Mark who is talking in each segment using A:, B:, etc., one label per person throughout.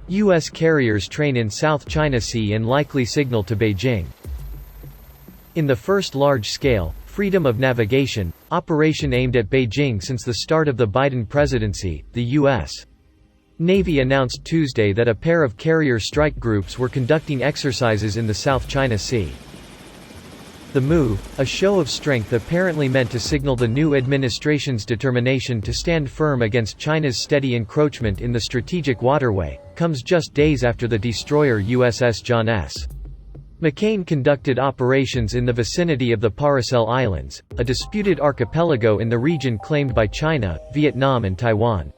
A: U.S. carriers train in South China Sea and likely signal to Beijing. In the first large-scale, freedom of navigation, operation aimed at Beijing since the start of the Biden presidency, the U.S. Navy announced Tuesday that a pair of carrier strike groups were conducting exercises in the South China Sea. The move, a show of strength apparently meant to signal the new administration's determination to stand firm against China's steady encroachment in the strategic waterway, comes just days after the destroyer USS John S. McCain conducted operations in the vicinity of the Paracel Islands, a disputed archipelago in the region claimed by China, Vietnam and Taiwan.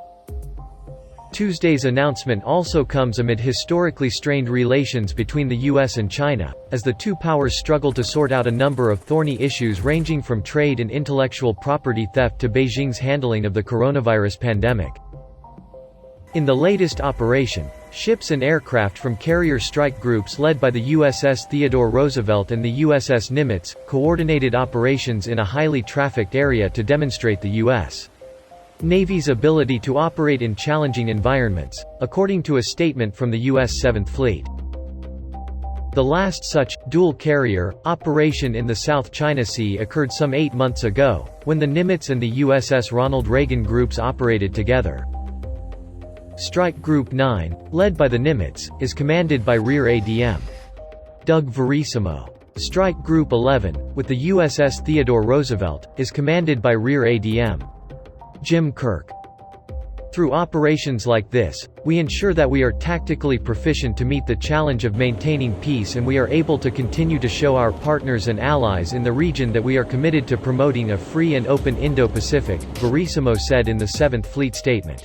A: Tuesday's announcement also comes amid historically strained relations between the U.S. and China, as the two powers struggle to sort out a number of thorny issues ranging from trade and intellectual property theft to Beijing's handling of the coronavirus pandemic. In the latest operation, ships and aircraft from carrier strike groups led by the USS Theodore Roosevelt and the USS Nimitz coordinated operations in a highly trafficked area to demonstrate the U.S. Navy's ability to operate in challenging environments, according to a statement from the U.S. 7th Fleet. The last such, dual-carrier, operation in the South China Sea occurred some 8 months ago, when the Nimitz and the USS Ronald Reagan groups operated together. Strike Group 9, led by the Nimitz, is commanded by Rear ADM Doug Verissimo. Strike Group 11, with the USS Theodore Roosevelt, is commanded by Rear ADM Jim Kirk. Through operations like this, we ensure that we are tactically proficient to meet the challenge of maintaining peace, and we are able to continue to show our partners and allies in the region that we are committed to promoting a free and open Indo-Pacific, Verissimo said in the 7th Fleet statement.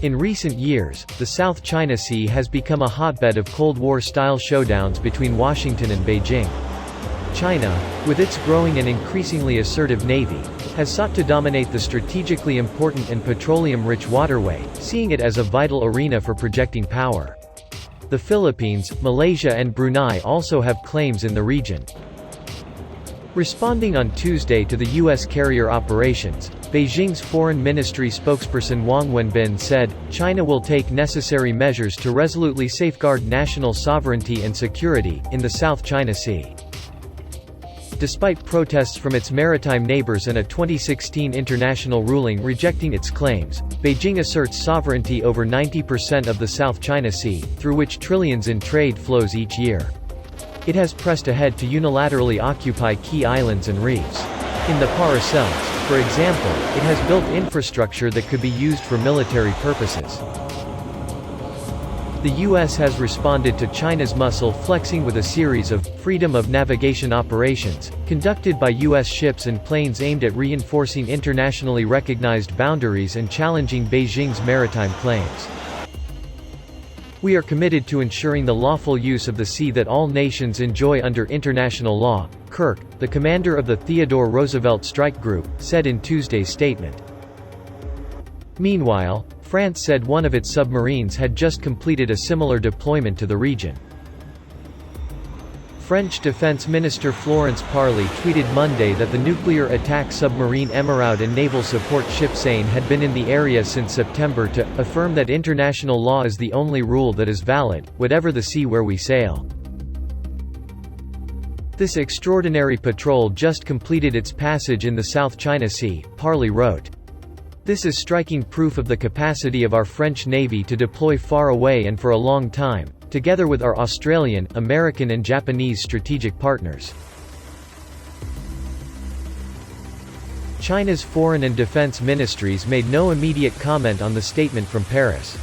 A: In recent years, the South China Sea has become a hotbed of Cold War-style showdowns between Washington and Beijing. China, with its growing and increasingly assertive navy, has sought to dominate the strategically important and petroleum-rich waterway, seeing it as a vital arena for projecting power. The Philippines, Malaysia and Brunei also have claims in the region. Responding on Tuesday to the U.S. carrier operations, Beijing's Foreign Ministry spokesperson Wang Wenbin said, China will take necessary measures to resolutely safeguard national sovereignty and security in the South China Sea. Despite protests from its maritime neighbors and a 2016 international ruling rejecting its claims, Beijing asserts sovereignty over 90% of the South China Sea, through which trillions in trade flows each year. It has pressed ahead to unilaterally occupy key islands and reefs. In the Paracels, for example, it has built infrastructure that could be used for military purposes. The U.S. has responded to China's muscle flexing with a series of freedom of navigation operations, conducted by U.S. ships and planes aimed at reinforcing internationally recognized boundaries and challenging Beijing's maritime claims. We are committed to ensuring the lawful use of the sea that all nations enjoy under international law, Kirk, the commander of the Theodore Roosevelt Strike Group, said in Tuesday's statement. Meanwhile, France said one of its submarines had just completed a similar deployment to the region. French Defense Minister Florence Parly tweeted Monday that the nuclear attack submarine Emeraude and naval support ship Seine had been in the area since September to affirm that international law is the only rule that is valid, whatever the sea where we sail. This extraordinary patrol just completed its passage in the South China Sea, Parly wrote. This is striking proof of the capacity of our French Navy to deploy far away and for a long time, together with our Australian, American and Japanese strategic partners. China's foreign and defense ministries made no immediate comment on the statement from Paris.